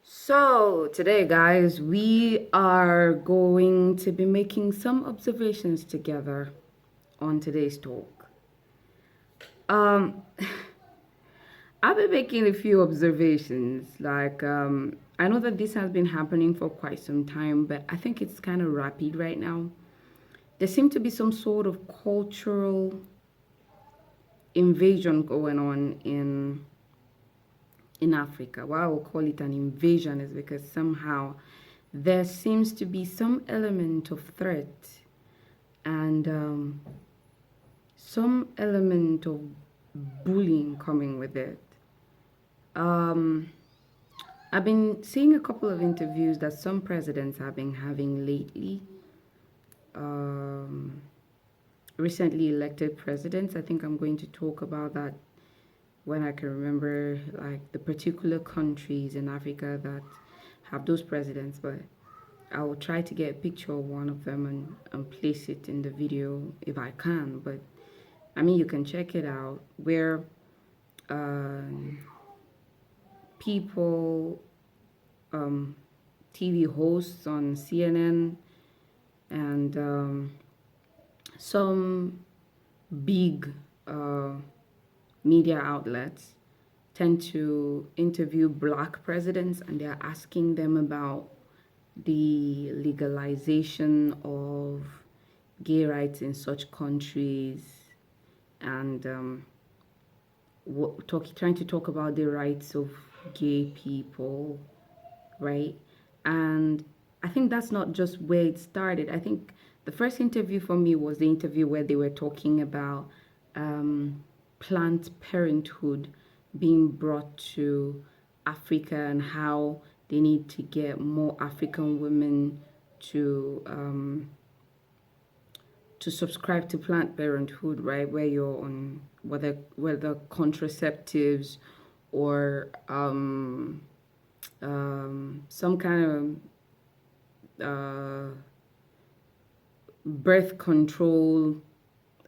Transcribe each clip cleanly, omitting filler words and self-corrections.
So, today, guys, we are going to be making some observations together on today's talk. Um, I've been making a few observations. I know that this has been happening for quite some time, but I think it's kind of rapid right now. There seems to be some sort of cultural invasion going on in Africa. Why I will call it an invasion is because somehow there seems to be some element of threat and some element of bullying coming with it. Um, I've been seeing a couple of interviews that some presidents have been having lately. Um, Recently elected presidents. I think I'm going to talk about that when I can remember, like the particular countries in Africa that have those presidents. But I will try to get a picture of one of them and place it in the video if I can. But I mean, you can check it out where um, people, um, TV hosts on CNN, and some big uh, media outlets tend to interview black presidents, and they're asking them about the legalization of gay rights in such countries, and trying to talk about the rights of gay people, right? And I think that's not just where it started. I think the first interview for me was the interview where they were talking about Planned Parenthood being brought to Africa and how they need to get more African women to um, to subscribe to Planned Parenthood, right? Where you're on whether contraceptives or some kind of birth control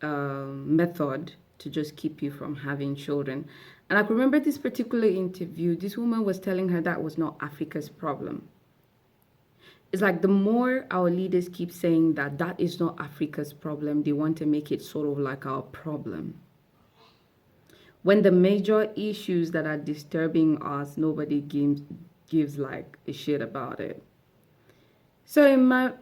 method to just keep you from having children. And I remember this particular interview, this woman was telling her that was not Africa's problem. It's like the more our leaders keep saying that that is not Africa's problem, they want to make it sort of like our problem. When the major issues that are disturbing us, nobody gives like a shit about it. So in my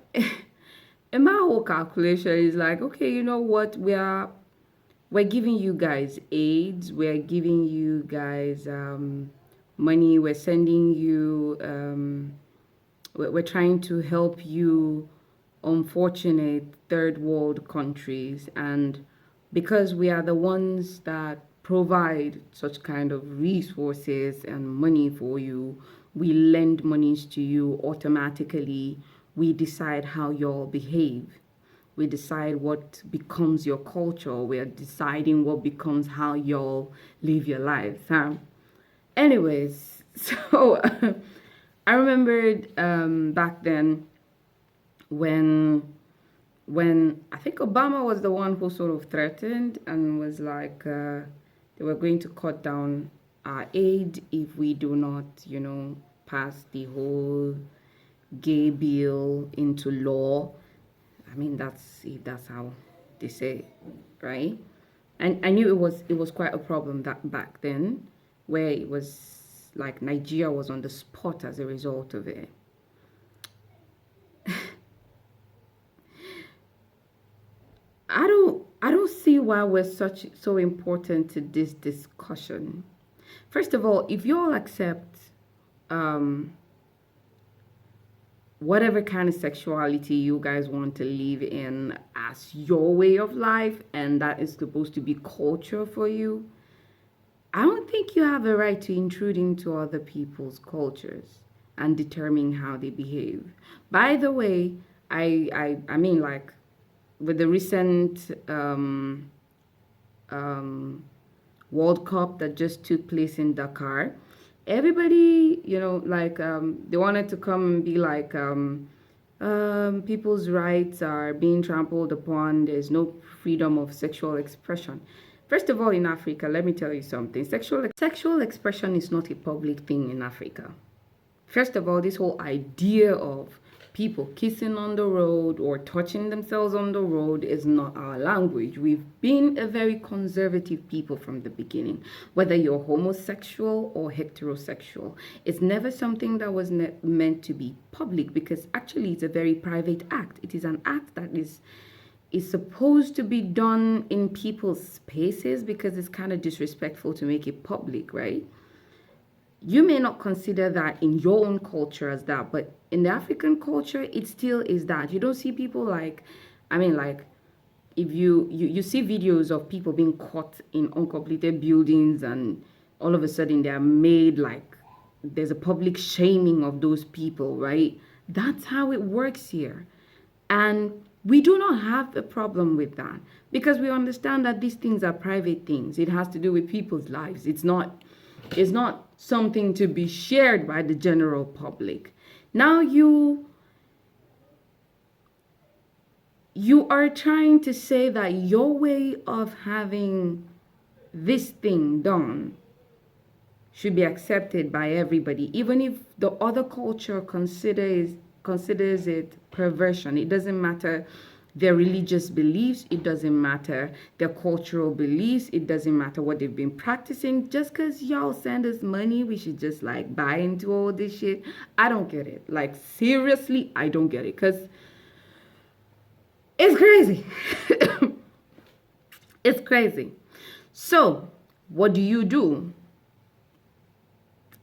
whole calculation is like, okay, you know what? We're giving you guys aids, we're giving you guys money, we're sending you we're trying to help you unfortunate third world countries, and because we are the ones that provide such kind of resources and money for you, we lend monies to you automatically. We decide how you'll behave, we decide what becomes your culture, we're deciding what becomes how you'll live your life, huh? Anyways, so I remembered back then when I think Obama was the one who sort of threatened and was like they were going to cut down our aid if we do not, pass the whole gay bill into law. I mean, that's how they say, right? And I knew it was quite a problem that back then, where it was like Nigeria was on the spot as a result of it. I don't see why we're so important to this discussion. First of all, if you all accept um, whatever kind of sexuality you guys want to live in as your way of life, and that is supposed to be culture for you, I don't think you have a right to intrude into other people's cultures and determine how they behave. By the way, I mean, like, with the recent um, World Cup that just took place in Dakar, everybody, they wanted to come and be like, people's rights are being trampled upon. There's no freedom of sexual expression. First of all, in Africa, let me tell you something. Sexual expression is not a public thing in Africa. First of all, this whole idea of people kissing on the road or touching themselves on the road is not our language. We've been a very conservative people from the beginning, whether you're homosexual or heterosexual. It's never something that was meant to be public, because actually it's a very private act. It is an act that is supposed to be done in people's spaces, because it's kind of disrespectful to make it public, right? You may not consider that in your own culture as that, but in the African culture, it still is that. You don't see people like, I mean, like, if you see videos of people being caught in uncompleted buildings, and all of a sudden they're made like, there's a public shaming of those people, right? That's how it works here. And we do not have a problem with that, because we understand that these things are private things. It has to do with people's lives. It's not something to be shared by the general public. Now you are trying to say that your way of having this thing done should be accepted by everybody, even if the other culture considers it perversion. It doesn't matter their religious beliefs, it doesn't matter their cultural beliefs, it doesn't matter what they've been practicing. Just because y'all send us money, we should just like buy into all this shit. I don't get it. Like, seriously, I don't get it, because it's crazy. It's crazy. So what do?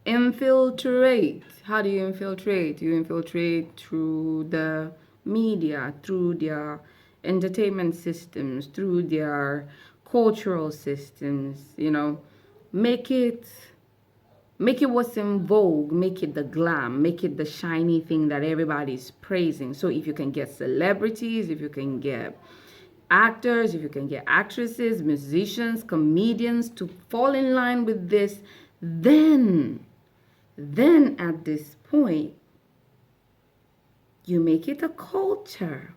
Infiltrate. How do you infiltrate? You infiltrate through the media, through their entertainment systems, through their cultural systems, make it what's in vogue, make it the glam, make it the shiny thing that everybody's praising. So if you can get celebrities, if you can get actors, if you can get actresses, musicians, comedians to fall in line with this, then at this point, you make it a culture.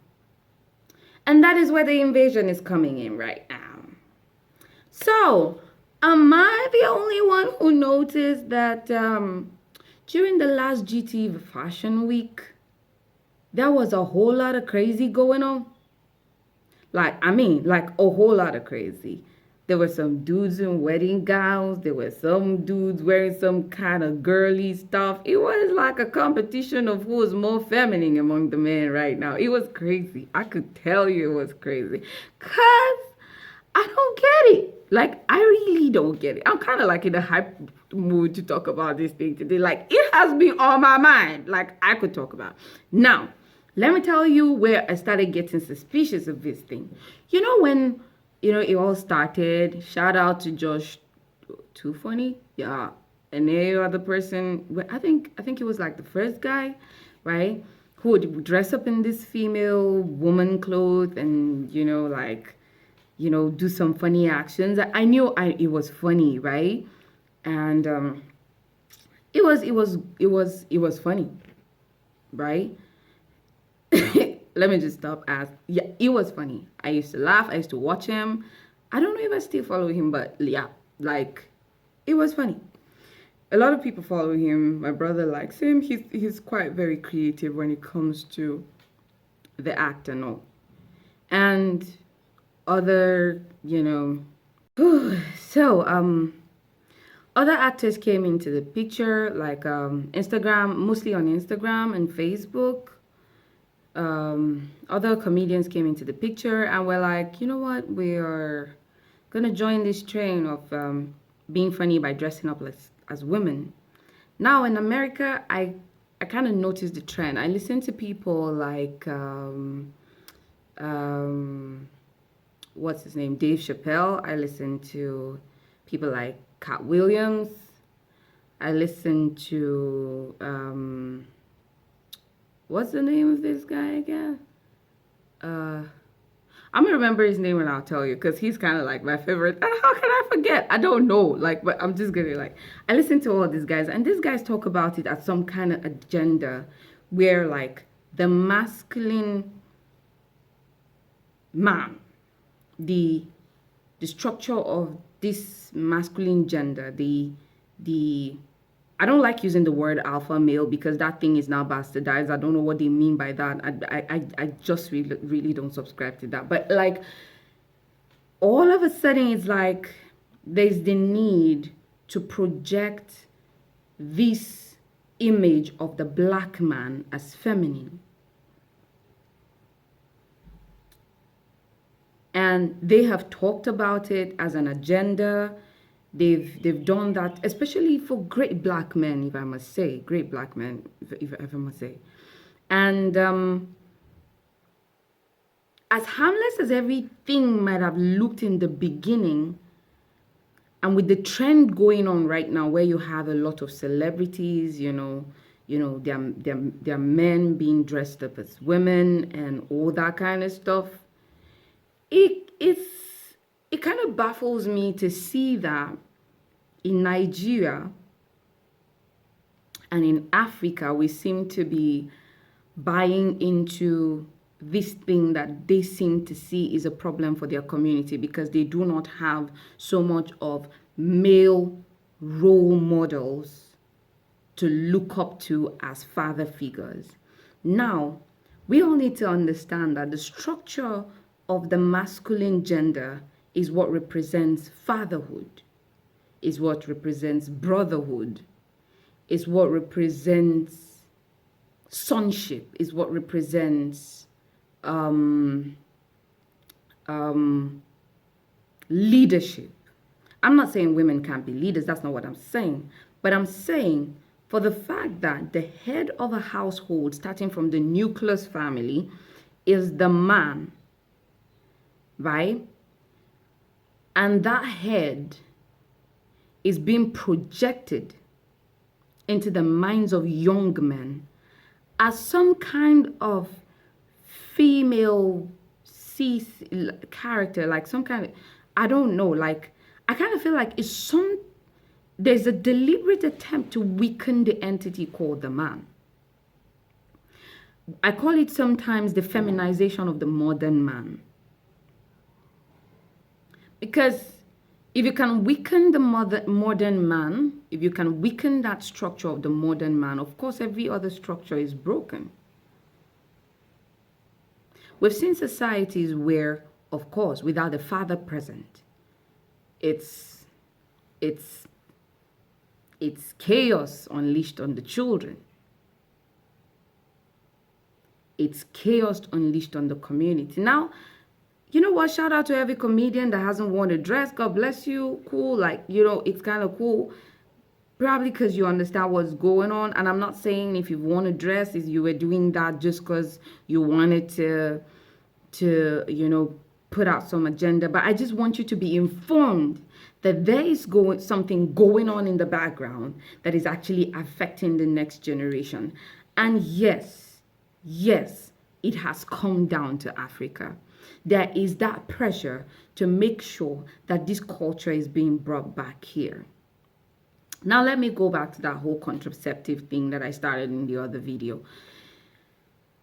And that is where the invasion is coming in right now. So, am I the only one who noticed that during the last GT Fashion Week, there was a whole lot of crazy going on? Like a whole lot of crazy. There were some dudes in wedding gowns. There were some dudes wearing some kind of girly stuff. It was like a competition of who was more feminine among the men right now. It was crazy. I could tell you it was crazy. Because I don't get it. Like, I really don't get it. I'm kind of like in a hype mood to talk about this thing today. Like, it has been on my mind. Like, I could talk about. Now, let me tell you where I started getting suspicious of this thing. When it all started, shout out to Josh Too Funny, yeah, and any other person. I think it was like the first guy, right, who would dress up in this female woman clothes and do some funny actions. I knew it was funny, right, and it was funny, right. Let me just stop as, yeah, it was funny. I used to laugh. I used to watch him. I don't know if I still follow him, but yeah, like, it was funny. A lot of people follow him. My brother likes him. He's quite very creative when it comes to the act and all. And other, so other actors came into the picture, like Instagram, mostly on Instagram and Facebook. Other comedians came into the picture, and we're like, you know what, we are gonna join this train of being funny by dressing up as women. Now in America, I kind of noticed the trend. I listen to people like what's his name, Dave Chappelle. I listen to people like Cat Williams. I listen to what's the name of this guy again? I'm gonna remember his name and I'll tell you, because he's kind of like my favorite. And how can I forget? I don't know. Like, but I'm just gonna I listen to all these guys, and these guys talk about it as some kind of agenda where like the masculine man, the structure of this masculine gender, the I don't like using the word alpha male because that thing is now bastardized. I don't know what they mean by that. I just really don't subscribe to that. But like, all of a sudden, it's like there's the need to project this image of the black man as feminine. And they have talked about it as an agenda. They've done that, especially for great black men, if I must say, great black men, if I must say. And as harmless as everything might have looked in the beginning, and with the trend going on right now, where you have a lot of celebrities, they're men being dressed up as women and all that kind of stuff. It kind of baffles me to see that in Nigeria and in Africa, we seem to be buying into this thing that they seem to see is a problem for their community because they do not have so much of male role models to look up to as father figures. Now, we all need to understand that the structure of the masculine gender is what represents fatherhood, is what represents brotherhood, is what represents sonship, is what represents leadership. I'm not saying women can't be leaders, that's not what I'm saying. But I'm saying for the fact that the head of a household, starting from the nucleus family, is the man, right? And that head is being projected into the minds of young men as some kind of female character, like some kind of, I don't know, like, I kind of feel like there's a deliberate attempt to weaken the entity called the man. I call it sometimes the feminization of the modern man. Because if you can weaken the modern man, if you can weaken that structure of the modern man, of course, every other structure is broken. We've seen societies where, of course, without the father present, it's chaos unleashed on the children. It's chaos unleashed on the community. Now, you know what? Shout out to every comedian that hasn't worn a dress. God bless you. Cool. Like, it's kind of cool. Probably because you understand what's going on. And I'm not saying if you've worn a dress, is you were doing that just because you wanted to put out some agenda. But I just want you to be informed that there is something going on in the background that is actually affecting the next generation. And yes, it has come down to Africa. There is that pressure to make sure that this culture is being brought back here. Now, let me go back to that whole contraceptive thing that I started in the other video.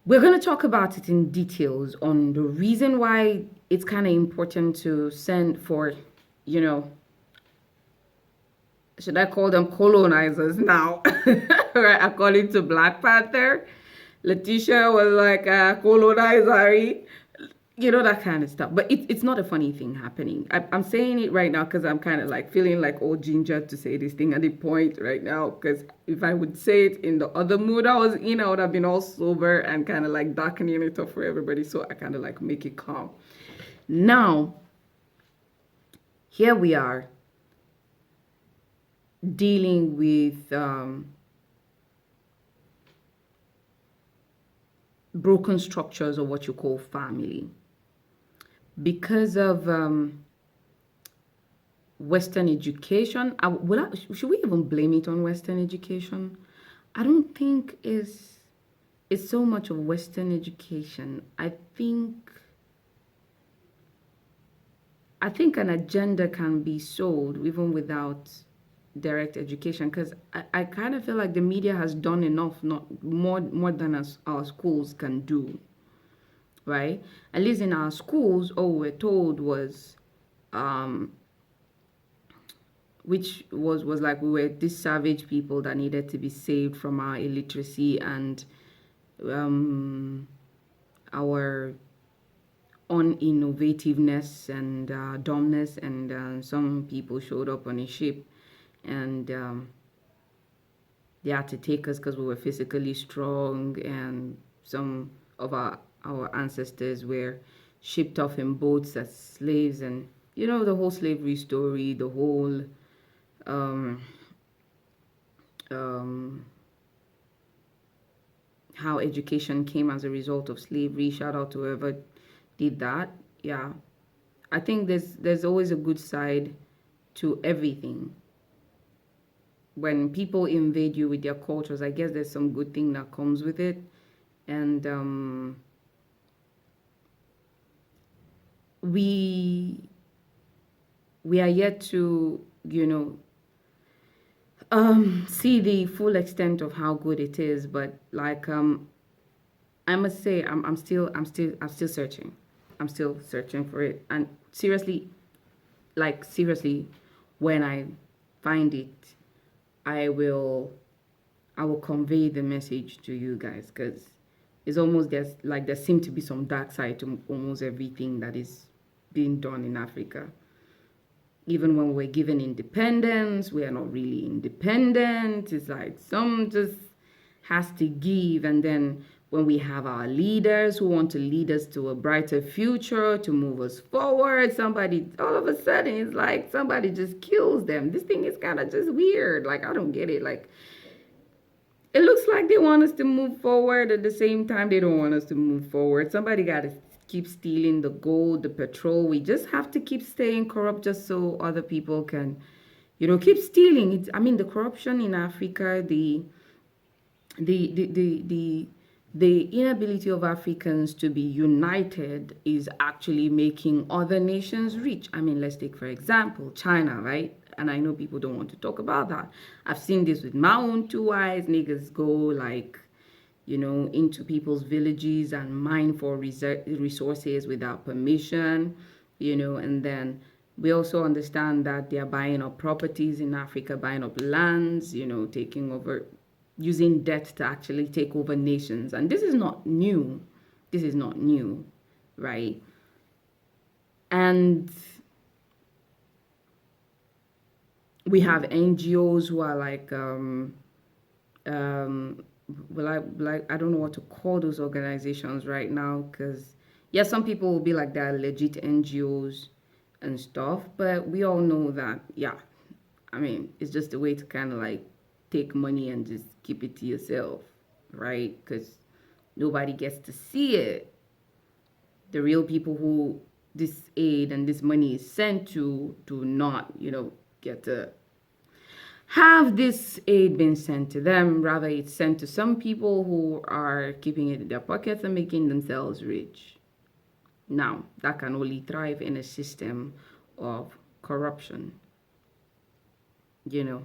We're going to talk about it in details on the reason why it's kind of important to send for, should I call them colonizers now? Right, according to Black Panther. Letitia was like a colonizer, that kind of stuff. But it's not a funny thing happening. I'm saying it right now because I'm kind of like feeling like old ginger to say this thing at the point right now. Because if I would say it in the other mood I was in, I would have been all sober and kind of like darkening it up for everybody. So I kind of like make it calm. Now, here we are dealing with broken structures of what you call family. Because of Western education, should we even blame it on Western education? I don't think it's so much of Western education. I think an agenda can be sold even without direct education, because I kind of feel like the media has done enough, not more than our schools can do, right? At least in our schools, all we're told was which was like we were these savage people that needed to be saved from our illiteracy and our uninnovativeness and dumbness, and some people showed up on a ship, and they had to take us because we were physically strong, and some of our ancestors were shipped off in boats as slaves, and you know the whole slavery story, the whole um, um, how education came as a result of slavery. Shout out to whoever did that. Yeah, I think there's always a good side to everything. When people invade you with their cultures, I guess there's some good thing that comes with it, and we we are yet to, you know, see the full extent of how good it is. But like I must say, I'm still searching. I'm still searching for it. And seriously, like seriously, when I find it, I will I will convey the message to you guys, because it's almost there seem to be some dark side to almost everything that is being done in Africa. Even when we're given independence, we are not really independent. It's like some just has to give. And then when we have our leaders who want to lead us to a brighter future, to move us forward, somebody all of a sudden it's like somebody just kills them. This thing is kind of just weird. Like, I don't get it. Like, it looks like they want us to move forward, at the same time they don't want us to move forward. Somebody got to keep stealing the gold, the petrol. We just have to keep staying corrupt just so other people can, you know, keep stealing. I mean, the corruption in Africa, the the the the the inability of Africans to be united is actually making other nations rich. I mean, let's take for example China, right? And I know people don't want to talk about that. I've seen this with my own two eyes. Niggas go like, you know, into people's villages and mine for resources without permission, you know, and then we also understand that they are buying up properties in Africa, buying up lands, you know, taking over, using debt to actually take over nations. And this is not new. This is not new, right? And we have NGOs who are like, I don't know what to call those organizations right now, because yeah, some people will be like they're legit NGOs and stuff, but we all know that, yeah, I mean, it's just a way to kind of like take money and just keep it to yourself, right? Because nobody gets to see it. The real people who this aid and this money is sent to do not, you know, get to have this aid been sent to them. Rather, it's sent to some people who are keeping it in their pockets and making themselves rich. Now, that can only thrive in a system of corruption, you know.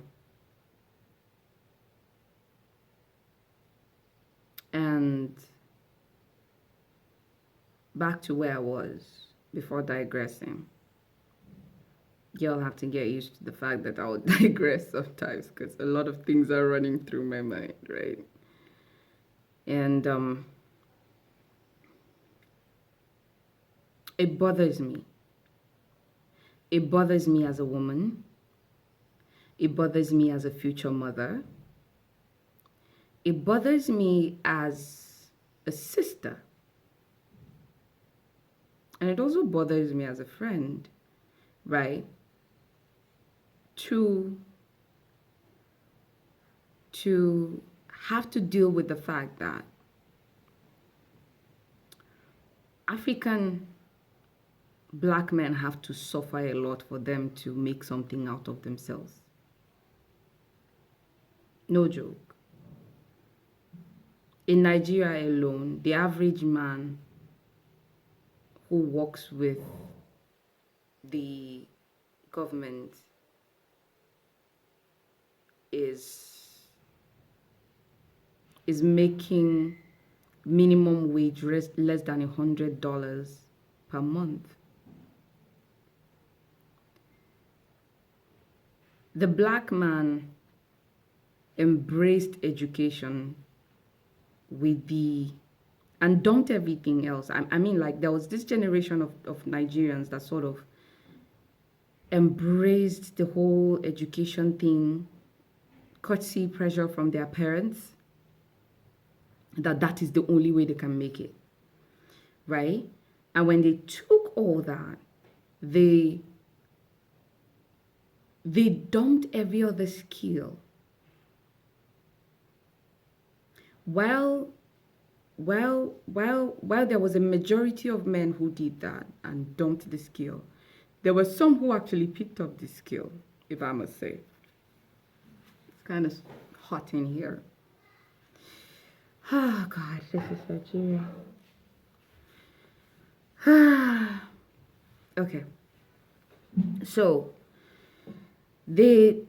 And back to where I was before digressing. You'll have to get used to the fact that I'll digress sometimes, because a lot of things are running through my mind, right? And it bothers me. It bothers me as a woman. It bothers me as a future mother. It bothers me as a sister. And it also bothers me as a friend, right? To have to deal with the fact that African black men have to suffer a lot for them to make something out of themselves. No joke. In Nigeria alone, the average man who works with the government is making minimum wage less than $100 per month. the black man embraced education with the and dumped everything else. I mean, like, there was this generation of Nigerians that sort of embraced the whole education thing, courtesy pressure from their parents, that is the only way they can make it, right? And when they took all that, they dumped every other skill. While there was a majority of men who did that and dumped the skill, there were some who actually picked up the skill, if I must say. It's kind of hot in here. Oh God, this is Nigeria. Okay. So they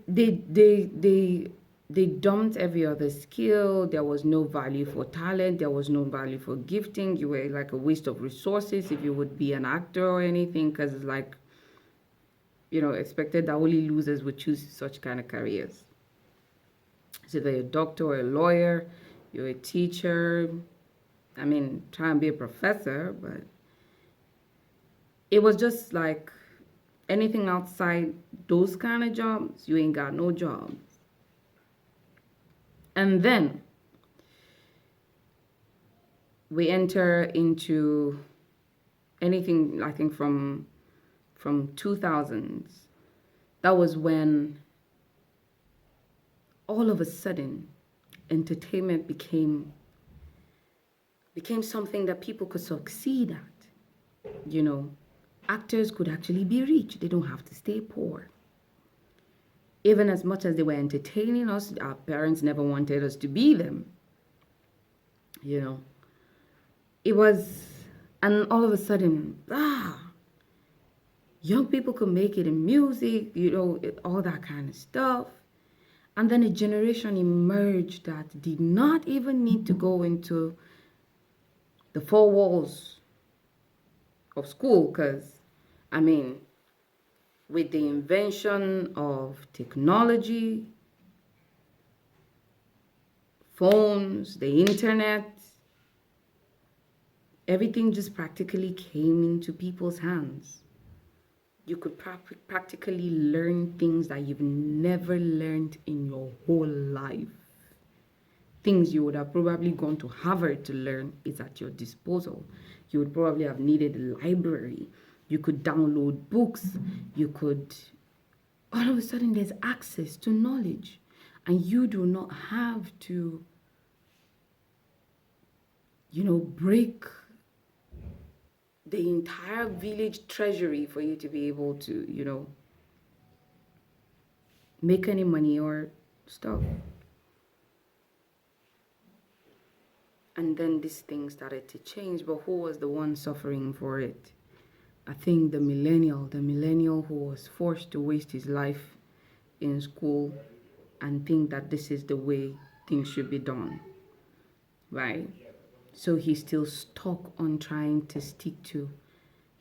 dumped every other skill. There was no value for talent. There was no value for gifting. You were like a waste of resources if you would be an actor or anything, because it's like, expected that only losers would choose such kind of careers. So either you're a doctor or a lawyer, you're a teacher. I mean, try and be a professor, but it was just like anything outside those kind of jobs, you ain't got no jobs. And then we enter into anything, I think, from 2000s. That was when all of a sudden entertainment became something that people could succeed at. Actors could actually be rich. They don't have to stay poor. Even as much as they were entertaining us, our parents never wanted us to be them. It was, and all of a sudden, young people could make it in music, all that kind of stuff. And then a generation emerged that did not even need to go into the four walls of school, because, with the invention of technology, phones, the internet, everything just practically came into people's hands. You could practically learn things that you've never learned in your whole life. Things you would have probably gone to Harvard to learn is at your disposal. You would probably have needed a library. You could download books. All of a sudden there's access to knowledge, and you do not have to, break the entire village treasury for you to be able to, make any money or stuff. And then this thing started to change, but who was the one suffering for it? I think the millennial who was forced to waste his life in school and think that this is the way things should be done, right? So he's still stuck on trying to stick to,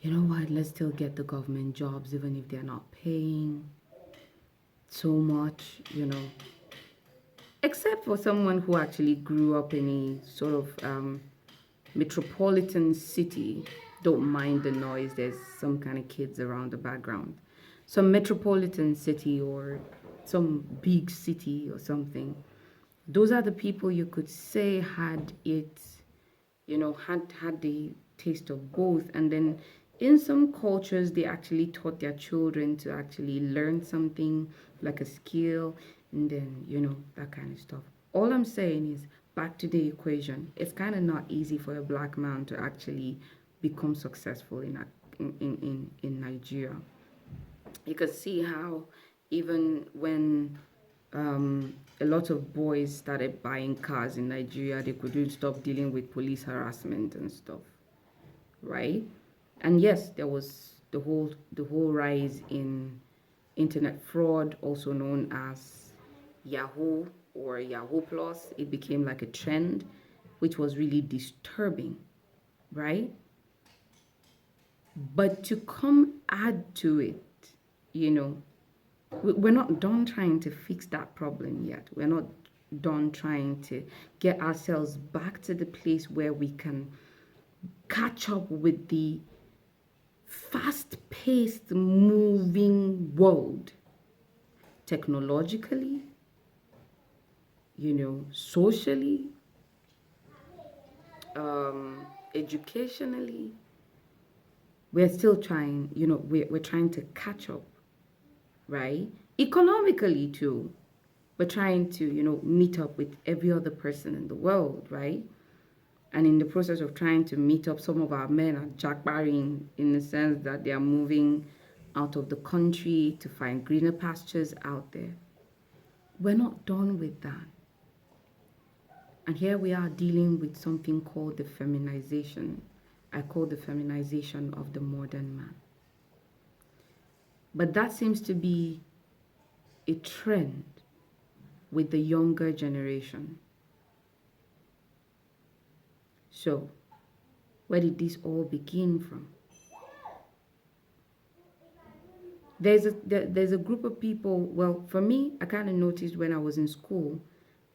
let's still get the government jobs even if they're not paying so much, Except for someone who actually grew up in a sort of metropolitan city. Don't mind the noise, there's some kind of kids around the background. Some metropolitan city or some big city or something. Those are the people you could say had it, had the taste of both. And then in some cultures, they actually taught their children to actually learn something like a skill, and then, that kind of stuff. All I'm saying is, back to the equation, it's kind of not easy for a black man to actually become successful in Nigeria. You can see how even when a lot of boys started buying cars in Nigeria, they couldn't stop dealing with police harassment and stuff, right? And yes, there was the whole rise in internet fraud, also known as Yahoo or Yahoo Plus. It became like a trend, which was really disturbing, right? But to come add to it, We're not done trying to fix that problem yet. We're not done trying to get ourselves back to the place where we can catch up with the fast paced moving world technologically, socially, educationally. We're still trying, we're trying to catch up, right? Economically, too. We're trying to, meet up with every other person in the world, right? And in the process of trying to meet up, some of our men are jackbarring in the sense that they are moving out of the country to find greener pastures out there. We're not done with that. And here we are dealing with something called the feminization. I call the feminization of the modern man. But that seems to be a trend with the younger generation. So, where did this all begin from? There's a group of people, well, for me, I kind of noticed when I was in school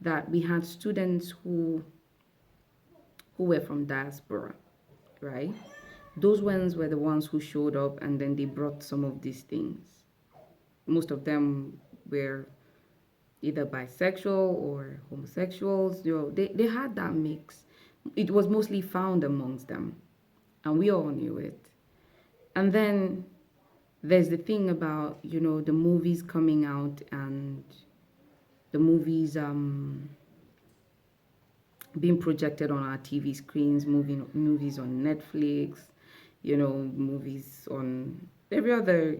that we had students who were from diaspora, right? Those ones were the ones who showed up and then they brought some of these things. Most of them were either bisexual or homosexuals. They had that mix. It was mostly found amongst them, and we all knew it. And then there's the thing about, the movies coming out and the movies being projected on our TV screens, movies on Netflix, movies on every other,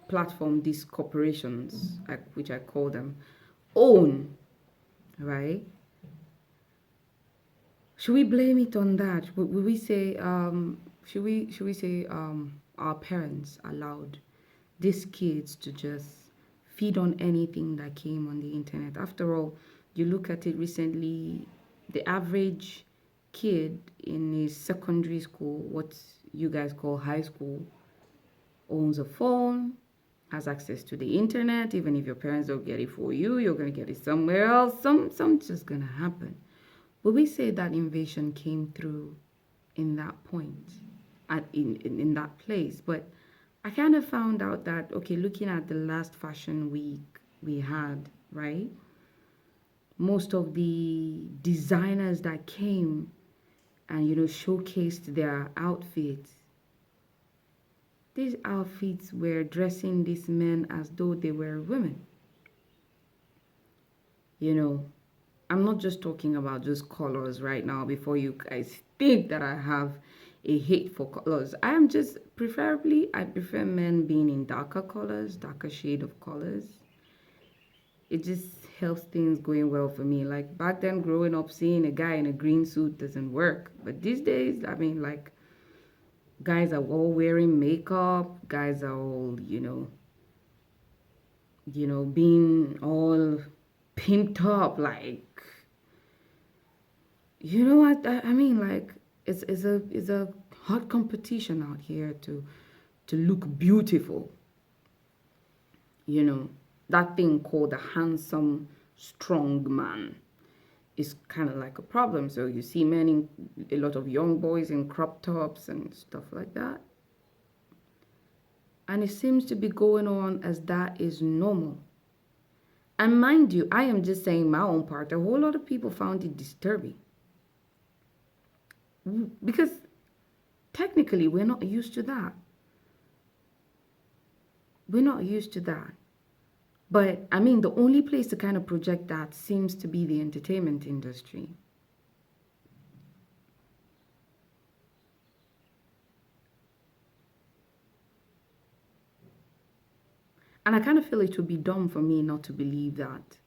platform these corporations, which I call them, own, right? Should we blame it on that? Would we say, should we say our parents allowed these kids to just feed on anything that came on the internet? After all, you look at it recently, the average kid in a secondary school, what you guys call high school, owns a phone, has access to the internet. Even if your parents don't get it for you, you're going to get it somewhere else. Something's just going to happen. But we say that invasion came through in that point, in that place. But I kind of found out that, okay, looking at the last fashion week we had, right? Most of the designers that came and, showcased their outfits, these outfits were dressing these men as though they were women. I'm not just talking about just colors right now before you guys think that I have a hate for colors. I prefer men being in darker colors, darker shade of colors. It just helps things going well for me. Like back then growing up, seeing a guy in a green suit doesn't work. But these days, guys are all wearing makeup, guys are all, being all pimped up, like, what I mean, like, it's a hot competition out here to look beautiful. That thing called a handsome, strong man is kind of like a problem. So you see a lot of young boys in crop tops and stuff like that. And it seems to be going on as that is normal. And mind you, I am just saying my own part. A whole lot of people found it disturbing. Because technically, we're not used to that. We're not used to that. But, I mean, the only place to kind of project that seems to be the entertainment industry. And I kind of feel it would be dumb for me not to believe that.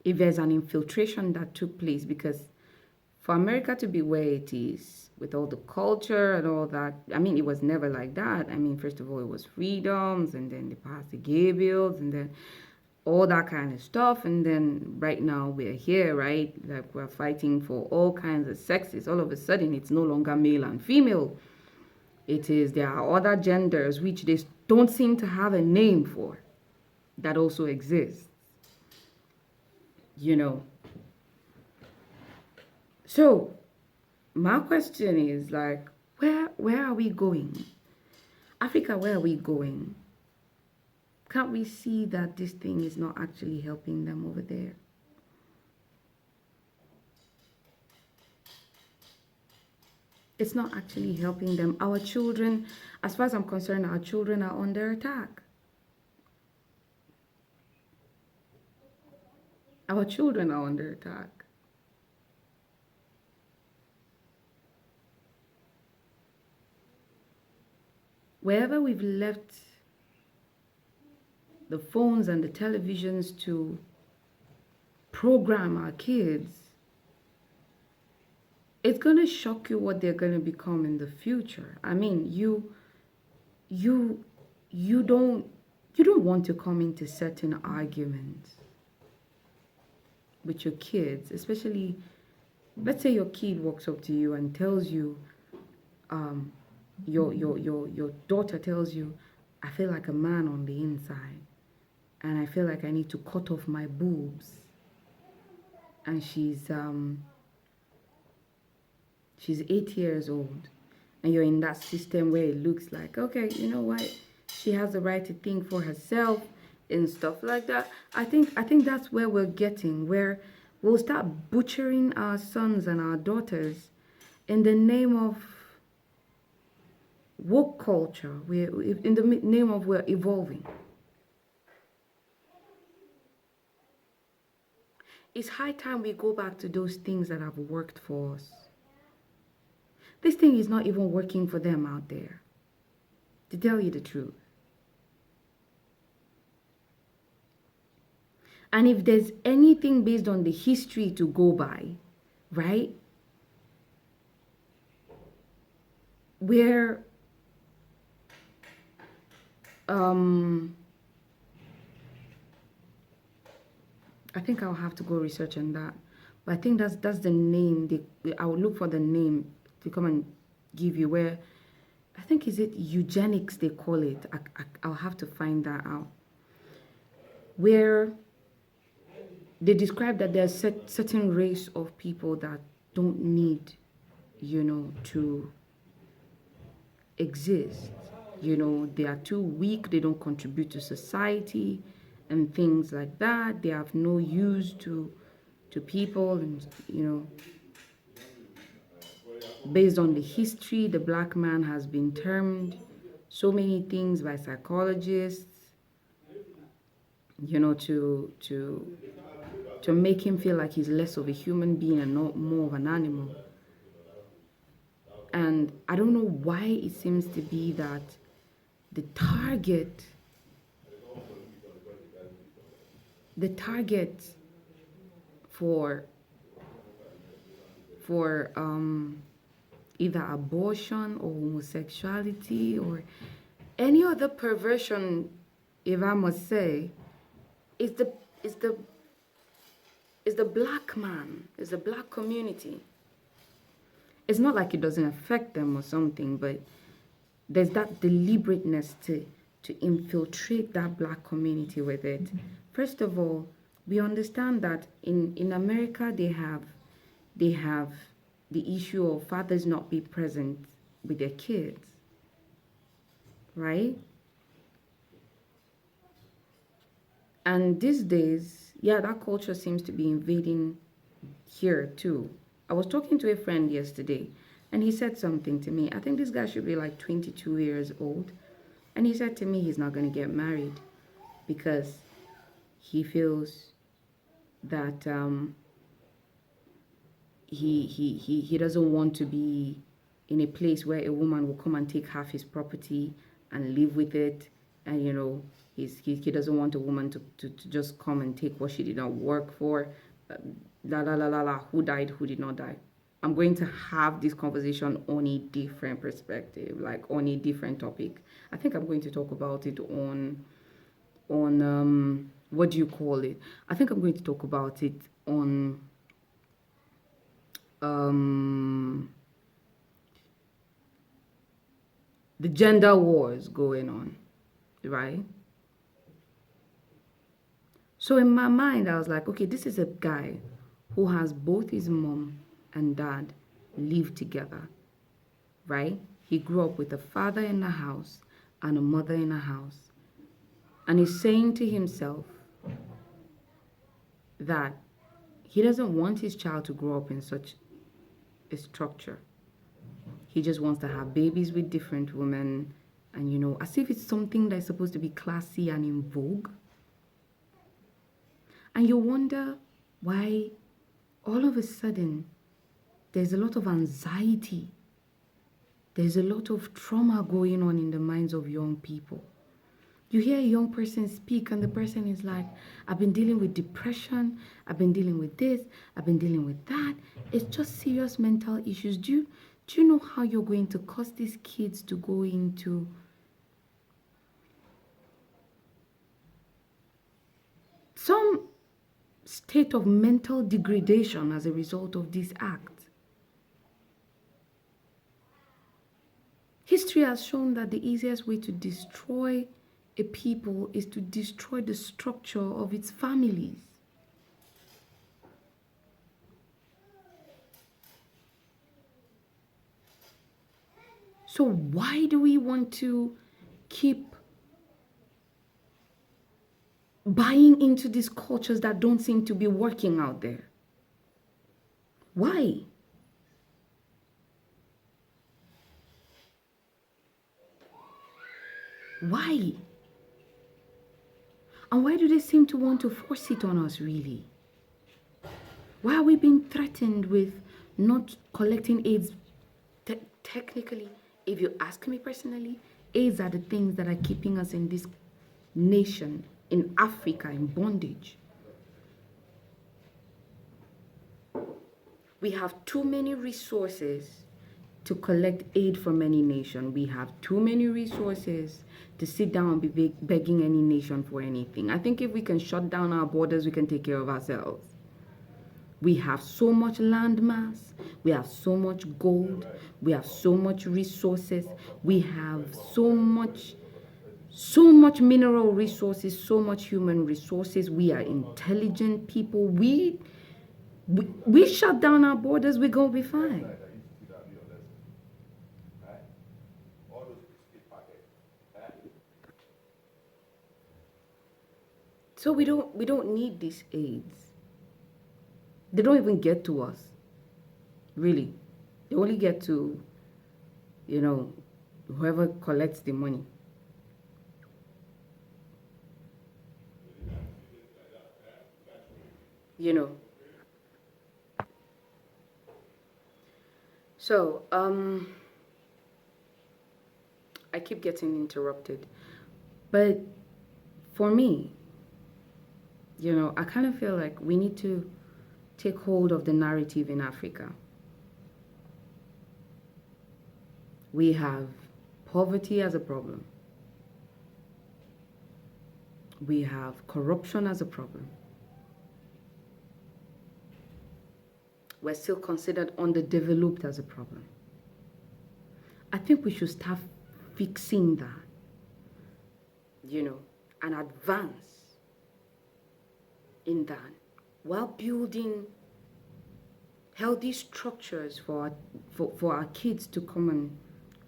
If there's an infiltration that took place, because for America to be where it is, with all the culture and all that, I mean, it was never like that. I mean, first of all, it was freedoms, and then they passed the gay bills, and then all that kind of stuff. And then right now we're here, right? Like we're fighting for all kinds of sexes. All of a sudden, it's no longer male and female. There are other genders which they don't seem to have a name for that also exists, you know. So my question is like, where are we going? Africa, where are we going? Can't we see that this thing is not actually helping them over there? It's not actually helping them. Our children, as far as I'm concerned, our children are under attack. Our children are under attack. Wherever we've left the phones and the televisions to program our kids, it's going to shock you what they're going to become in the future. I mean, you don't want to come into certain arguments with your kids, especially, let's say your kid walks up to you and tells you, your daughter tells you, I feel like a man on the inside, and I feel like I need to cut off my boobs, and she's 8 years old, and you're in that system where it looks like, okay, you know what, she has the right to think for herself and stuff like that. I think that's where we're getting, where we'll start butchering our sons and our daughters in the name of woke culture. In the name of we're evolving. It's high time we go back to those things that have worked for us. This thing is not even working for them out there, to tell you the truth. And if there's anything based on the history to go by, right? Where I think I'll have to go research on that. But I think that's the name. I will look for the name to come and give you, where I think, is it eugenics they call it. I'll have to find that out. Where they describe that there's a certain race of people that don't need, to exist. They are too weak, they don't contribute to society and things like that. They have no use to people, and based on the history, the black man has been termed so many things by psychologists, to make him feel like he's less of a human being and not more of an animal. And I don't know why it seems to be that the target for either abortion or homosexuality or any other perversion, if I must say, is the black man, is the black community. It's not like it doesn't affect them or something, but there's that deliberateness to infiltrate that black community with it. First of all, we understand that in America they have the issue of fathers not be present with their kids, right? And these days, yeah, that culture seems to be invading here too. I was talking to a friend yesterday, and he said something to me. I think this guy should be like 22 years old. And he said to me he's not going to get married because he feels that he doesn't want to be in a place where a woman will come and take half his property and live with it. And, he doesn't want a woman to just come and take what she did not work for. Who died, who did not die. I'm going to have this conversation on a different perspective, like on a different topic. I think I'm going to talk about it on what do you call it? I think I'm going to talk about it on the gender wars going on, right? So in my mind, I was like, okay, this is a guy who has both his mom and dad live together, right? He grew up with a father in the house and a mother in the house. And he's saying to himself that he doesn't want his child to grow up in such a structure. He just wants to have babies with different women, and as if it's something that's supposed to be classy and in vogue. And you wonder why all of a sudden there's a lot of anxiety, there's a lot of trauma going on in the minds of young people. You hear a young person speak, and the person is like, I've been dealing with depression, I've been dealing with this, I've been dealing with that. It's just serious mental issues. Do you know how you're going to cause these kids to go into some state of mental degradation as a result of this act? History has shown that the easiest way to destroy a people is to destroy the structure of its families. So why do we want to keep buying into these cultures that don't seem to be working out there? Why? Why? And why do they seem to want to force it on us, really? Why are we being threatened with not collecting AIDS? Technically, if you ask me personally, AIDS are the things that are keeping us in this nation, in Africa, in bondage. We have too many resources to collect aid from any nation. We have too many resources to sit down and be begging any nation for anything. I think if we can shut down our borders, we can take care of ourselves. We have so much land mass, we have so much gold, we have so much resources, we have so much mineral resources, so much human resources. We are intelligent people. We shut down our borders, we're gonna be fine. So we don't need these aids. They don't even get to us. Really. They only get to, whoever collects the money. So, I keep getting interrupted. But for me, I kind of feel like we need to take hold of the narrative in Africa. We have poverty as a problem. We have corruption as a problem. We're still considered underdeveloped as a problem. I think we should start fixing that, and advance in that while building healthy structures for our kids to come and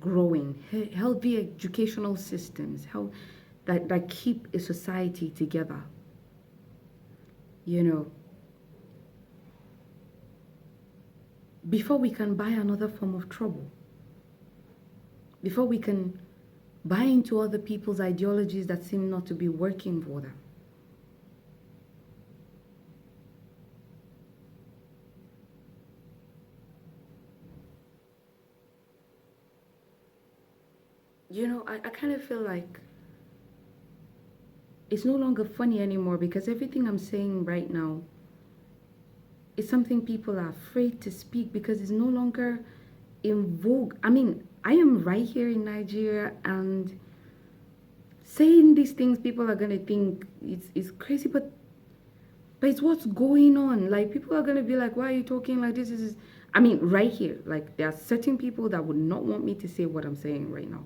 grow in, healthy educational systems, that keep a society together. Before we can buy another form of trouble, before we can buy into other people's ideologies that seem not to be working for them. I kind of feel like it's no longer funny anymore, because everything I'm saying right now is something people are afraid to speak because it's no longer in vogue. I mean, I am right here in Nigeria, and saying these things, people are gonna think it's crazy, but it's what's going on. Like, people are gonna be like, why are you talking like this? I mean, right here, like, there are certain people that would not want me to say what I'm saying right now.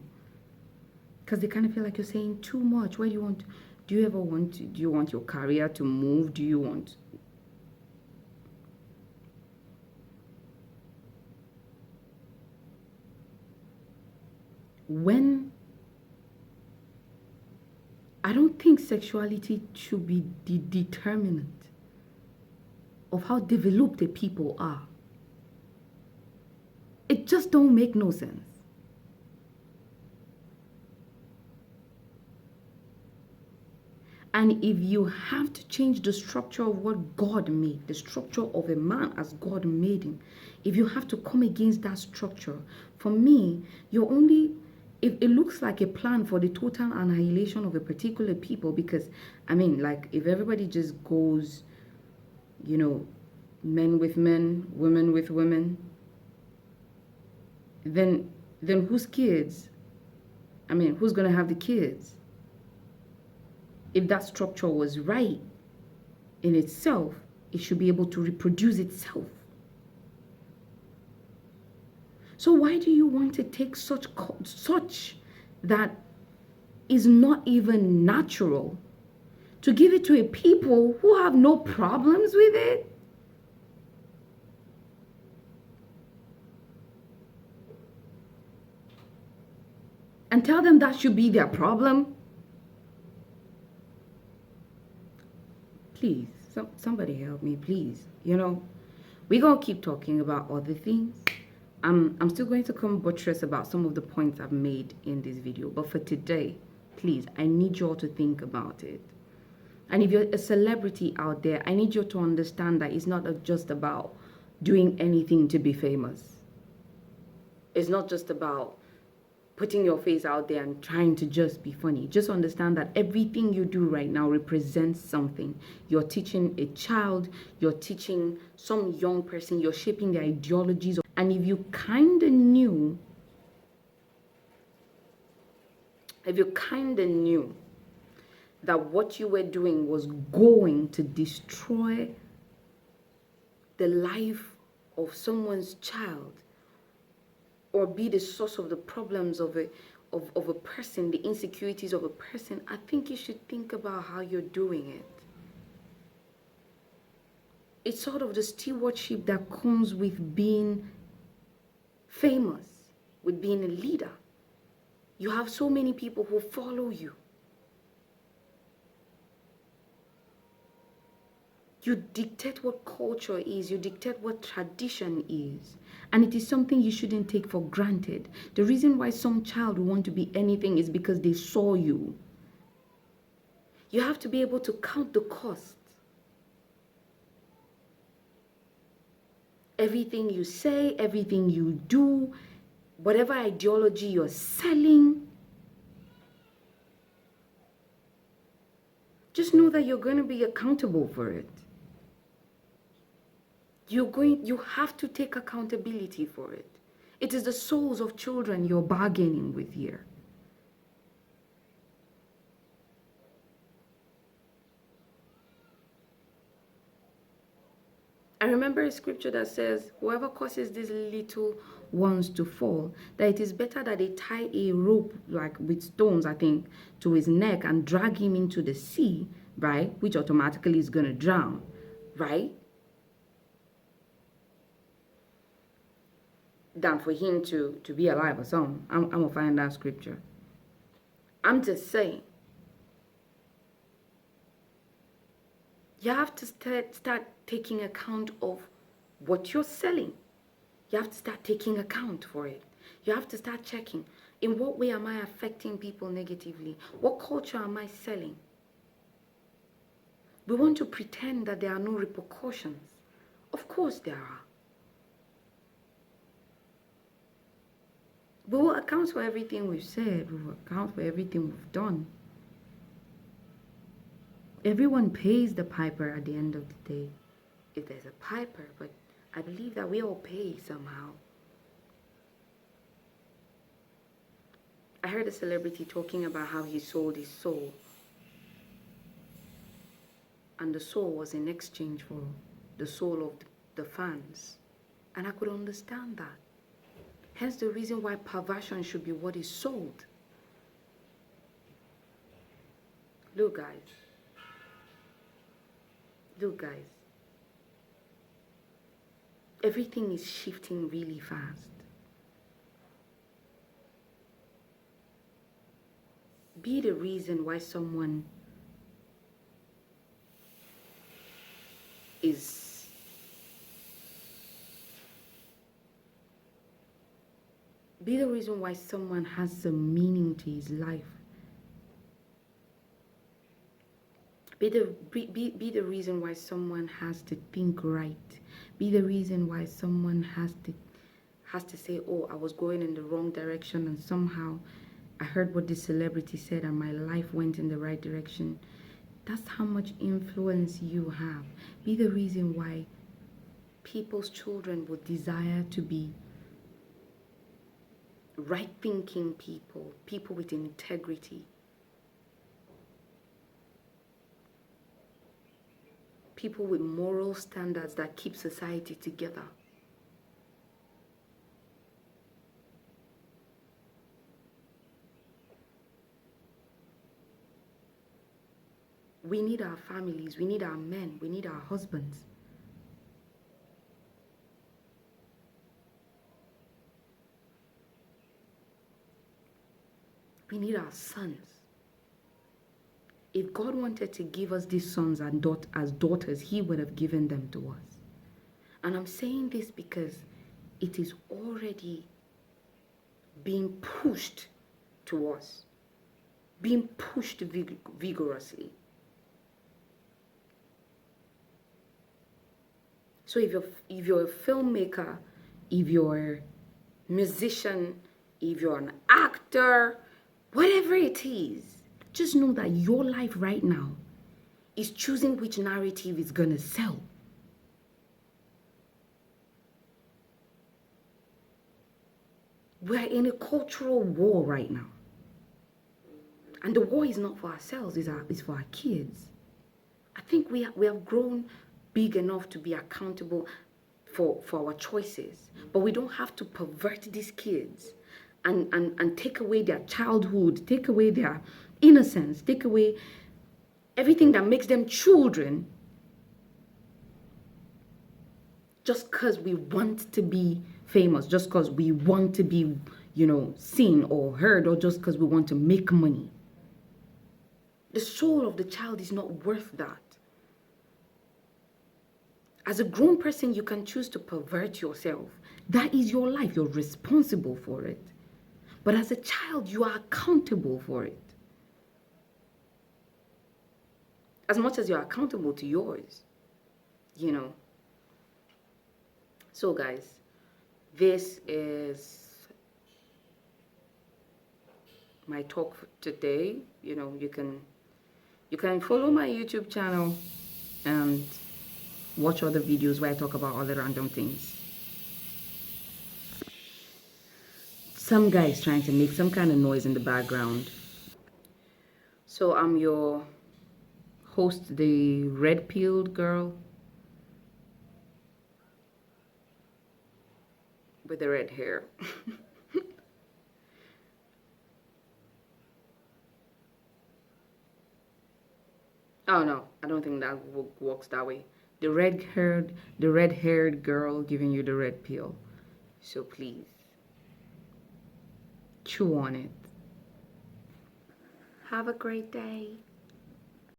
because they kind of feel like you're saying too much. Where do you want? Do you ever want to? Do you want your career to move? Do you want? When I don't think sexuality should be the determinant of how developed the people are. It just don't make no sense. And if you have to change the structure of what God made, the structure of a man as God made him, if you have to come against that structure, for me, you're only, if it looks like a plan for the total annihilation of a particular people, because, I mean, like, if everybody just goes, you know, men with men, women with women, then whose kids? I mean, who's going to have the kids? If that structure was right in itself, it should be able to reproduce itself. So why do you want to take such that is not even natural to give it to a people who have no problems with it? And tell them that should be their problem? Please, somebody help me, please. You know, we're going to keep talking about other things. I'm still going to come buttress about some of the points I've made in this video. But for today, please, I need you all to think about it. And if you're a celebrity out there, I need you to understand that it's not just about doing anything to be famous. It's not just about putting your face out there and trying to just be funny. Just understand that everything you do right now represents something. You're teaching a child, you're teaching some young person, you're shaping their ideologies. And if you kind of knew, that what you were doing was going to destroy the life of someone's child, or be the source of the problems of a person, the insecurities of a person, I think you should think about how you're doing it. It's sort of the stewardship that comes with being famous, with being a leader. You have so many people who follow you. You dictate what culture is, you dictate what tradition is. And it is something you shouldn't take for granted. The reason why some child will want to be anything is because they saw you. You have to be able to count the cost. Everything you say, everything you do, whatever ideology you're selling, just know that you're going to be accountable for it. You have to take accountability for it. It is the souls of children you're bargaining with here. I remember a scripture that says, whoever causes these little ones to fall, that it is better that they tie a rope, like with stones, I think, to his neck and drag him into the sea, right? Which automatically is going to drown, right? Than for him to be alive or something. I'm going to find that scripture. I'm just saying. You have to start taking account of what you're selling. You have to start taking account for it. You have to start checking, in what way am I affecting people negatively? What culture am I selling? We want to pretend that there are no repercussions. Of course there are. We will account for everything we've said. We will account for everything we've done. Everyone pays the piper at the end of the day, if there's a piper, but I believe that we all pay somehow. I heard a celebrity talking about how he sold his soul, and the soul was in exchange for the soul of the fans, and I could understand that. Hence the reason why perversion should be what is sold. Look, guys. Look, guys. Everything is shifting really fast. Be the reason why someone is be the reason why someone has some meaning to his life. Be the reason why someone has to think right. Be the reason why someone has to say, oh, I was going in the wrong direction and somehow I heard what this celebrity said and my life went in the right direction. That's how much influence you have. Be the reason why people's children would desire to be right thinking people, people with integrity. People with moral standards that keep society together. We need our families, we need our men, we need our husbands. We need our sons. If God wanted to give us these sons and as daughters, He would have given them to us. And I'm saying this because it is already being pushed to us, being pushed vigorously. So if you're a filmmaker, if you're a musician, if you're an actor, whatever it is, just know that your life right now is choosing which narrative is going to sell. We're in a cultural war right now. And the war is not for ourselves, it's for our kids. I think we have grown big enough to be accountable for our choices. But we don't have to pervert these kids and take away their childhood, take away their innocence, take away everything that makes them children just because we want to be famous, just because we want to be, seen or heard, or just because we want to make money. The soul of the child is not worth that. As a grown person, you can choose to pervert yourself. That is your life. You're responsible for it. But as a child, you are accountable for it. As much as you're accountable to yours, So guys, this is my talk for today. You can follow my YouTube channel and watch other videos where I talk about other random things. Some guy is trying to make some kind of noise in the background. So I'm your host, the red-pilled girl with the red hair. Oh no, I don't think that works that way. The red-haired girl giving you the red pill. So please, chew on it. Have a great day.